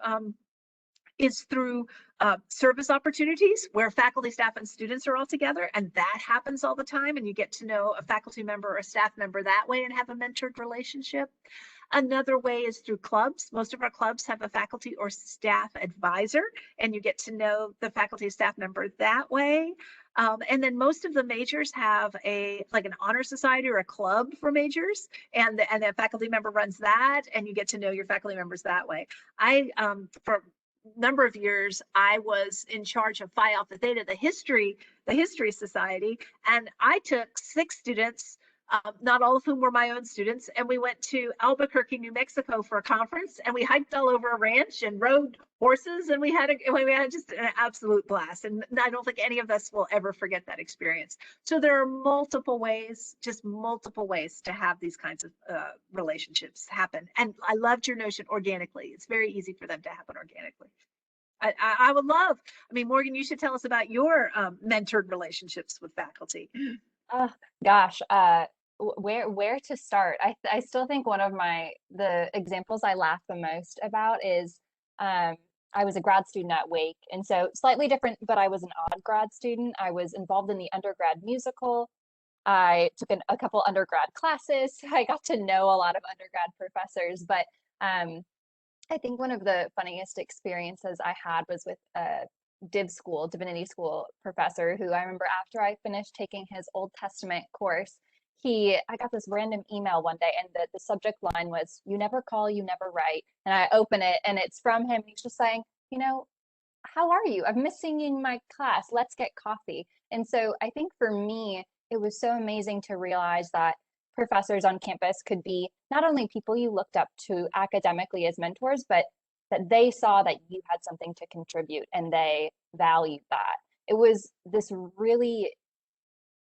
service opportunities where faculty, staff, and students are all together, and that happens all the time, and you get to know a faculty member or a staff member that way and have a mentored relationship. Another way is through clubs. Most of our clubs have a faculty or staff advisor, and you get to know the faculty staff member that way. And then most of the majors have like an honor society or a club for majors, and the faculty member runs that, and you get to know your faculty members that way. For number of years, I was in charge of Phi Alpha Theta, the history society, and I took 6 students, not all of whom were my own students, and we went to Albuquerque, New Mexico for a conference, and we hiked all over a ranch and rode horses, and we had just an absolute blast. And I don't think any of us will ever forget that experience. So there are multiple ways to have these kinds of relationships happen. And I loved your notion organically. It's very easy for them to happen organically. I would love, Morgan, you should tell us about your mentored relationships with faculty. Oh gosh, where to start? I still think one of the examples I laugh the most about is I was a grad student at Wake, and so slightly different, but I was an odd grad student. I was involved in the undergrad musical. I took a couple undergrad classes. I got to know a lot of undergrad professors, but I think one of the funniest experiences I had was with a divinity school professor who I remember after I finished taking his Old Testament course, I got this random email one day, and the subject line was, "You never call, you never write." And I open it and it's from him. He's just saying, "How are you? I've missed seeing you in my class. Let's get coffee." And so I think for me, it was so amazing to realize that professors on campus could be not only people you looked up to academically as mentors, but that they saw that you had something to contribute and they valued that. It was this really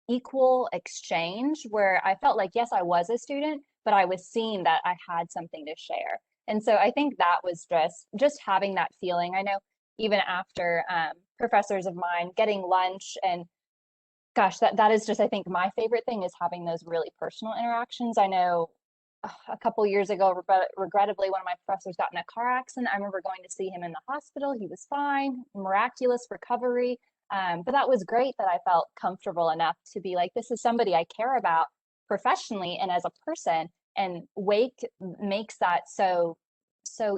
equal exchange where I felt like, yes, I was a student, but I was seeing that I had something to share. And so I think that was just having that feeling. I know even after professors of mine getting lunch, and gosh, that is just, I think my favorite thing is having those really personal interactions. I know a couple years ago, regrettably, one of my professors got in a car accident. I remember going to see him in the hospital. He was fine, miraculous recovery. But that was great that I felt comfortable enough to be like, this is somebody I care about professionally and as a person. And Wake makes that so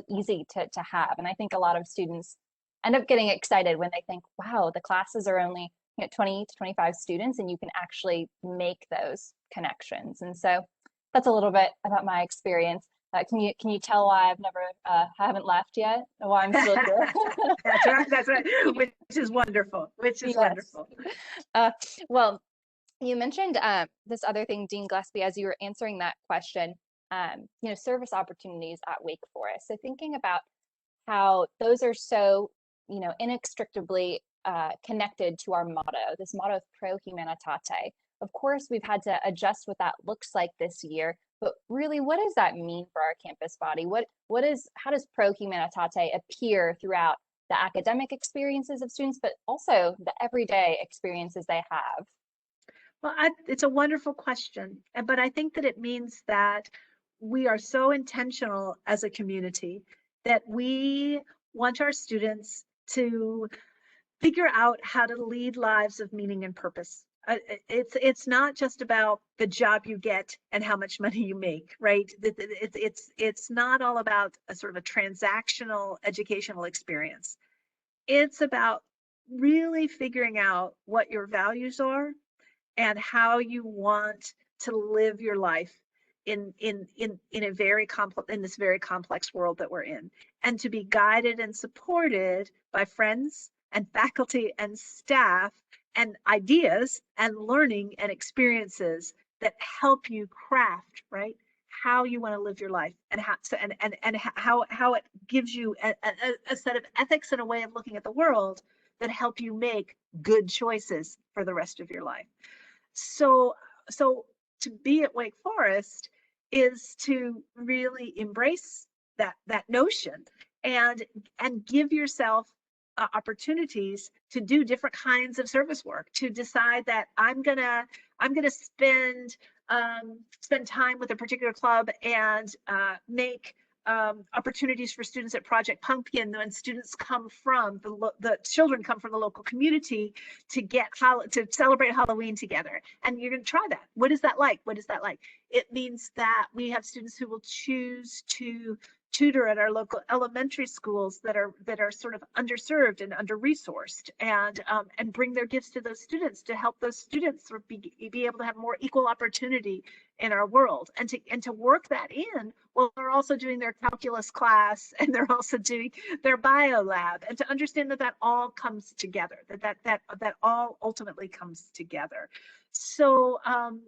easy to have. And I think a lot of students end up getting excited when they think, wow, the classes are only 20 to 25 students and you can actually make those connections. And so that's a little bit about my experience. Can you tell why I've never haven't left yet? Why I'm still here? That's right. That's right. Which is wonderful. Which is Yes. wonderful. Well, you mentioned this other thing, Dean Gillespie, as you were answering that question. Service opportunities at Wake Forest. So thinking about how those are so, inextricably connected to our motto, this motto of Pro Humanitate. Of course, we've had to adjust what that looks like this year, but really, what does that mean for our campus body? How does Pro Humanitate appear throughout the academic experiences of students, but also the everyday experiences they have? Well, it's a wonderful question, but I think that it means that we are so intentional as a community that we want our students to figure out how to lead lives of meaning and purpose. It's not just about the job you get and how much money you make, right? It's not all about a sort of a transactional educational experience. It's about really figuring out what your values are and how you want to live your life in a very complex in this very complex world that we're in, and to be guided and supported by friends and faculty and staff and ideas and learning and experiences that help you craft, right, how you want to live your life, and how it gives you a set of ethics and a way of looking at the world that help you make good choices for the rest of your life. So to be at Wake Forest is to really embrace that notion and give yourself opportunities to do different kinds of service work, to decide that I'm gonna spend time with a particular club and make opportunities for students at Project Pumpkin when students come from the children come from the local community to to celebrate Halloween together. And you're going to try that. What is that like? What is that like? It means that we have students who will choose to tutor at our local elementary schools that are sort of underserved and under-resourced, and bring their gifts to those students to help those students sort of be able to have more equal opportunity in our world, and to work that in. Well, they're also doing their calculus class, and they're also doing their bio lab, and to understand that all comes together, that all ultimately comes together. So and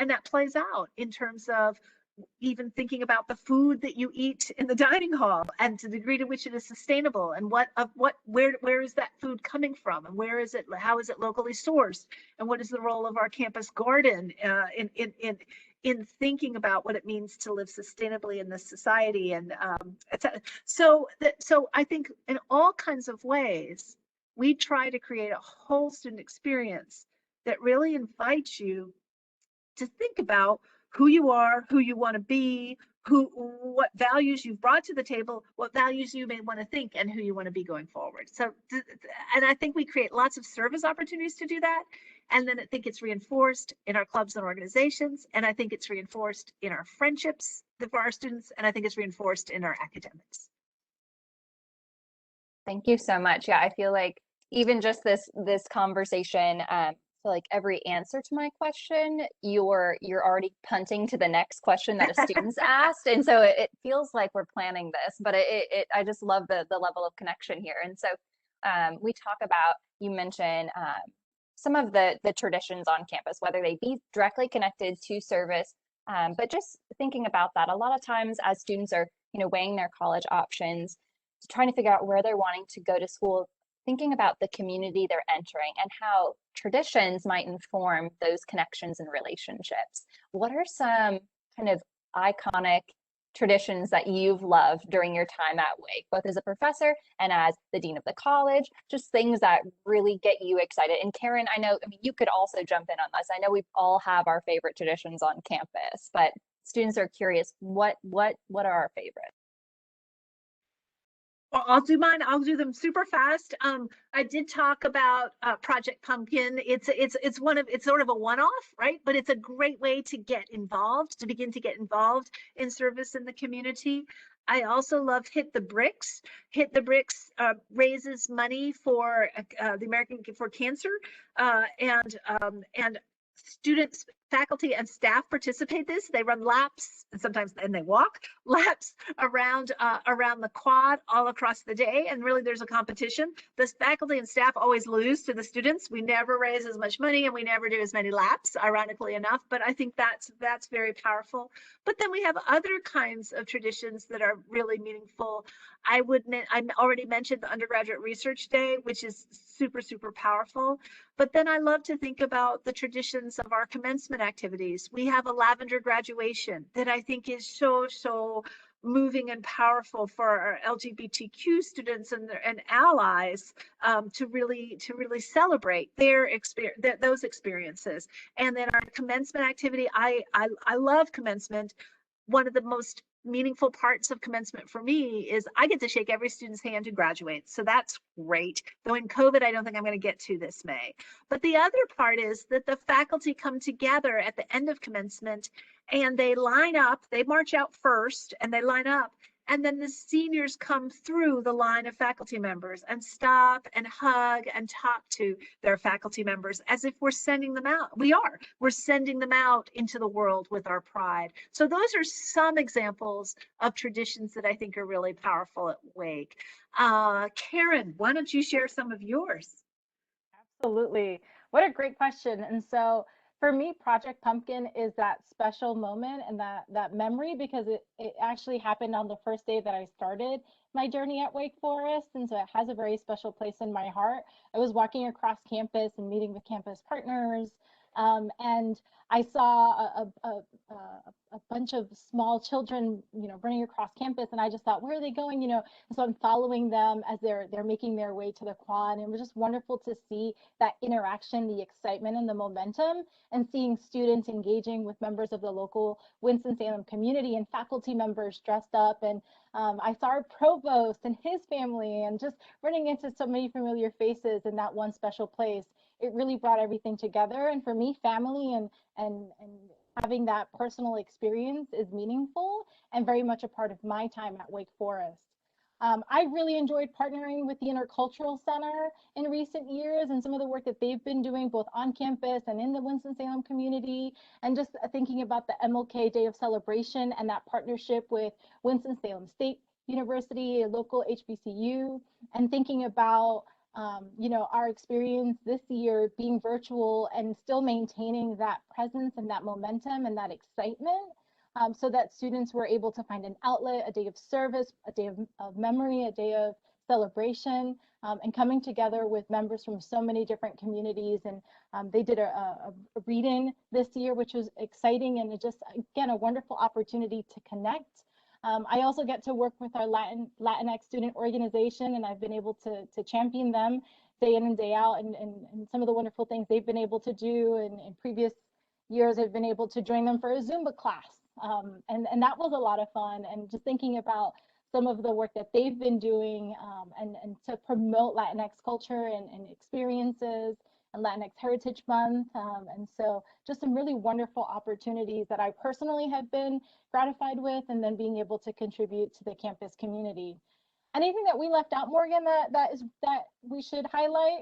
that plays out in terms of even thinking about the food that you eat in the dining hall and to the degree to which it is sustainable, and where is that food coming from, and how is it locally sourced, and what is the role of our campus garden in thinking about what it means to live sustainably in this society. And so I think in all kinds of ways we try to create a whole student experience that really invites you to think about who you are, who you want to be, what values you've brought to the table, what values you may want to think, and who you want to be going forward. So, and I think we create lots of service opportunities to do that. And then I think it's reinforced in our clubs and organizations. And I think it's reinforced in our friendships for our students. And I think it's reinforced in our academics. Thank you so much. Yeah, I feel like even just this conversation, feel like every answer to my question, you're already punting to the next question that a student's asked, and so it feels like we're planning this. But I just love the level of connection here. And so we talk about, you mentioned some of the traditions on campus, whether they be directly connected to service, but just thinking about that. A lot of times, as students are weighing their college options, trying to figure out where they're wanting to go to school, thinking about the community they're entering and how traditions might inform those connections and relationships. What are some kind of iconic traditions that you've loved during your time at Wake, both as a professor and as the dean of the college, just things that really get you excited? And Karen, I mean, you could also jump in on this. I know we all have our favorite traditions on campus, but students are curious, what are our favorites? Well, I'll do mine. I'll do them super fast. I did talk about Project Pumpkin. It's sort of a one-off, right? But it's a great way to get involved, to begin to get involved in service in the community. I also love Hit the Bricks. Hit the Bricks raises money for the American for Cancer, and students, faculty, and staff participate this. They run laps, and sometimes and they walk laps around the quad all across the day, and really there's a competition. The faculty and staff always lose to the students. We never raise as much money and we never do as many laps, ironically enough, but I think that's very powerful. But then we have other kinds of traditions that are really meaningful. I already mentioned the undergraduate research day, which is super powerful. But then I love to think about the traditions of our commencement activities. We have a lavender graduation that I think is so moving and powerful for our LGBTQ students and allies, to really celebrate their experience, those experiences. And then our commencement activity, I love commencement. One of the most meaningful parts of commencement for me is I get to shake every student's hand who graduates. So that's great. Though in COVID, I don't think I'm going to get to this May. But the other part is that the faculty come together at the end of commencement and they line up, they march out first and they line up. And then the seniors come through the line of faculty members and stop and hug and talk to their faculty members as if we're sending them out. We're sending them out into the world with our pride. So those are some examples of traditions that I think are really powerful at Wake. Karen, why don't you share some of yours? Absolutely. What a great question. And so for me, Project Pumpkin is that special moment and that memory because it actually happened on the first day that I started my journey at Wake Forest. And so it has a very special place in my heart. I was walking across campus and meeting with campus partners. And I saw a bunch of small children, running across campus, and I just thought, where are they going? And so I'm following them as they're making their way to the quad, and it was just wonderful to see that interaction, the excitement, and the momentum, and seeing students engaging with members of the local Winston-Salem community and faculty members dressed up, and I saw our provost and his family, and just running into so many familiar faces in that one special place. It really brought everything together. And for me, family and having that personal experience is meaningful and very much a part of my time at Wake Forest. I really enjoyed partnering with the Intercultural Center in recent years and some of the work that they've been doing both on campus and in the Winston-Salem community, and just thinking about the MLK Day of Celebration and that partnership with Winston-Salem State University, a local HBCU, and thinking about our experience this year being virtual and still maintaining that presence and that momentum and that excitement, so that students were able to find an outlet, a day of service, a day of memory, a day of celebration, and coming together with members from so many different communities. And they did a read-in this year, which was exciting, and it just, again, a wonderful opportunity to connect. I also get to work with our Latinx student organization, and I've been able to champion them day in and day out, and some of the wonderful things they've been able to do. And in previous years, I've been able to join them for a Zumba class, and that was a lot of fun. And just thinking about some of the work that they've been doing, and to promote Latinx culture and experiences, and Latinx Heritage Month. And so just some really wonderful opportunities that I personally have been gratified with, and then being able to contribute to the campus community. Anything that we left out, Morgan, that we should highlight?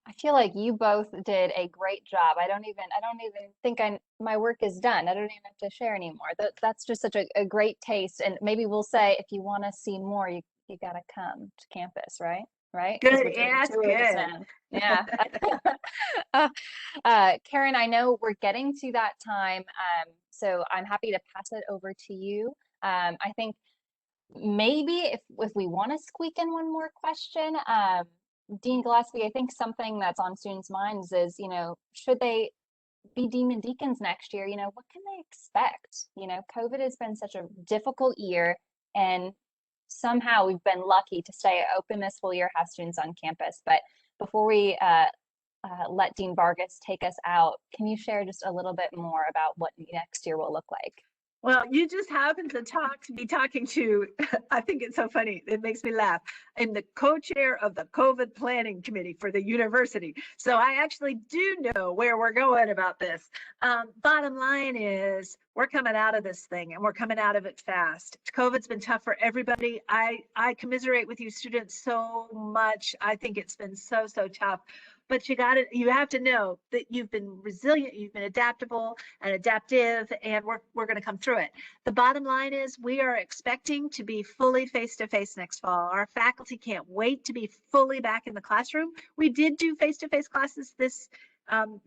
I feel like you both did a great job. I don't even think my work is done. I don't even have to share anymore. That's just such a great taste. And maybe we'll say, if you want to see more, you got to come to campus, right? Right? Because Good. we're doing Yeah, a that's tour this good. now. Yeah. Karen, I know we're getting to that time. So I'm happy to pass it over to you. I think maybe if we want to squeak in one more question, Dean Gillespie, I think something that's on students' minds is, should they be dean and deacons next year? What can they expect? COVID has been such a difficult year, and somehow we've been lucky to stay open this full year, have students on campus. But before we let Dean Vargas take us out, can you share just a little bit more about what next year will look like? Well, you just happen to be talking to, I think it's so funny. It makes me laugh. I'm the co-chair of the COVID planning committee for the university. So I actually do know where we're going about this. Bottom line is we're coming out of this thing and we're coming out of it fast. COVID's been tough for everybody. I commiserate with you students so much. I think it's been so tough. But you have to know that you've been resilient, you've been adaptable and adaptive, and we're going to come through it. The bottom line is we are expecting to be fully face-to-face next fall. Our faculty can't wait to be fully back in the classroom. We did do face-to-face classes this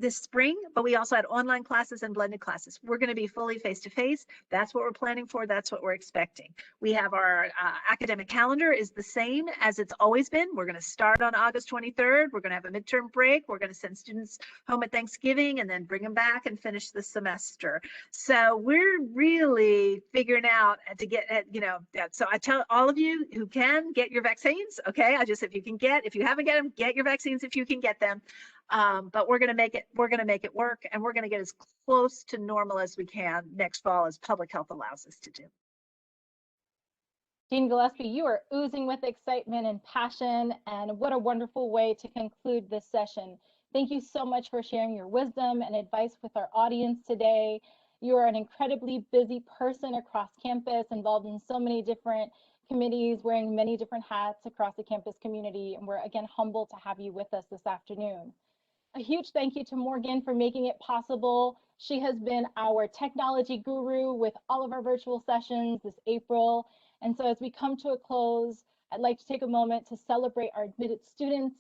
spring, but we also had online classes and blended classes. We're going to be fully face-to-face. That's what we're planning for. That's what we're expecting. We have our academic calendar is the same as it's always been. We're going to start on August 23rd. We're going to have a midterm break. We're going to send students home at Thanksgiving and then bring them back and finish the semester. So we're really figuring out to get, so I tell all of you who can get your vaccines, okay? If you haven't get them, get your vaccines if you can get them. But we're going to make it work, and we're going to get as close to normal as we can next fall as public health allows us to do. Dean Gillespie, you are oozing with excitement and passion, and what a wonderful way to conclude this session. Thank you so much for sharing your wisdom and advice with our audience today. You are an incredibly busy person across campus, involved in so many different committees, wearing many different hats across the campus community, and we're again humbled to have you with us this afternoon. A huge thank you to Morgan for making it possible. She has been our technology guru with all of our virtual sessions this April. And so as we come to a close, I'd like to take a moment to celebrate our admitted students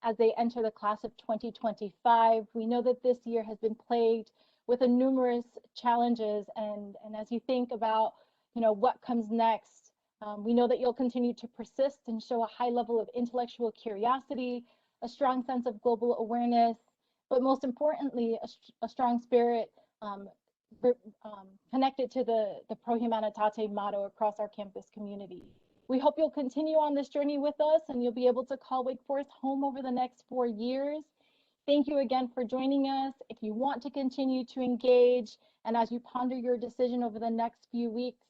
as they enter the class of 2025. We know that this year has been plagued with numerous challenges. And as you think about, what comes next, we know that you'll continue to persist and show a high level of intellectual curiosity, a strong sense of global awareness, but most importantly, a strong spirit connected to the Pro Humanitate motto across our campus community. We hope you'll continue on this journey with us and you'll be able to call Wake Forest home over the next 4 years. Thank you again for joining us. If you want to continue to engage and as you ponder your decision over the next few weeks,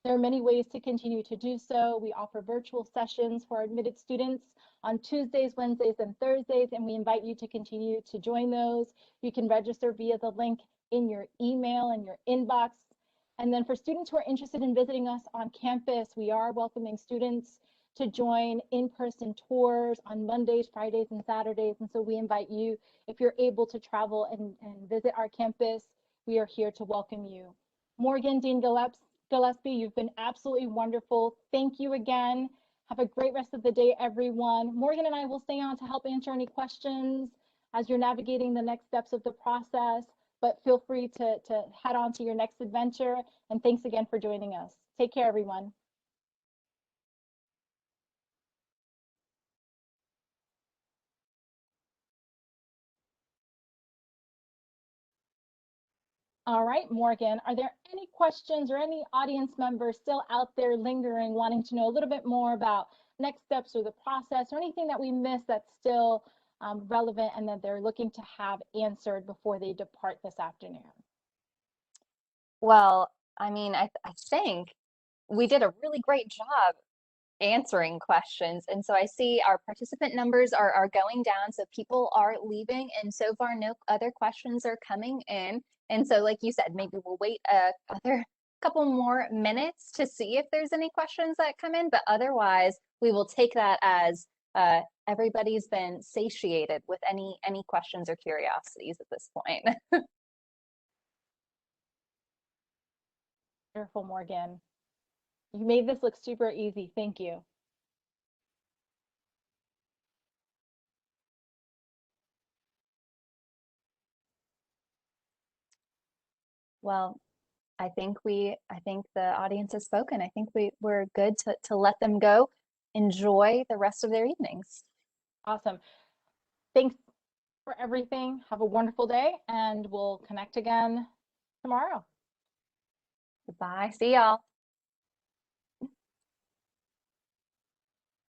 there are many ways to continue to do so. We offer virtual sessions for our admitted students on Tuesdays, Wednesdays, and Thursdays, and we invite you to continue to join those. You can register via the link in your email and your inbox. And then for students who are interested in visiting us on campus, we are welcoming students to join in-person tours on Mondays, Fridays, and Saturdays. And so we invite you, if you're able to travel and visit our campus, we are here to welcome you. Morgan, Dean Gillespie, you've been absolutely wonderful. Thank you again. Have a great rest of the day, everyone. Morgan and I will stay on to help answer any questions as you're navigating the next steps of the process, but feel free to head on to your next adventure. And thanks again for joining us. Take care, everyone. All right, Morgan, are there any questions or any audience members still out there lingering, wanting to know a little bit more about next steps or the process or anything that we missed that's still relevant and that they're looking to have answered before they depart this afternoon? Well, I mean, I think we did a really great job answering questions. And so I see our participant numbers are going down. So people are leaving. And so far, no other questions are coming in. And so, like you said, maybe we'll wait another couple more minutes to see if there's any questions that come in. But otherwise, we will take that as everybody's been satiated with any questions or curiosities at this point. Wonderful, Morgan. You made this look super easy. Thank you. Well, I think the audience has spoken. I think we're good to let them go. Enjoy the rest of their evenings. Awesome. Thanks for everything. Have a wonderful day, and we'll connect again tomorrow. Goodbye. See y'all.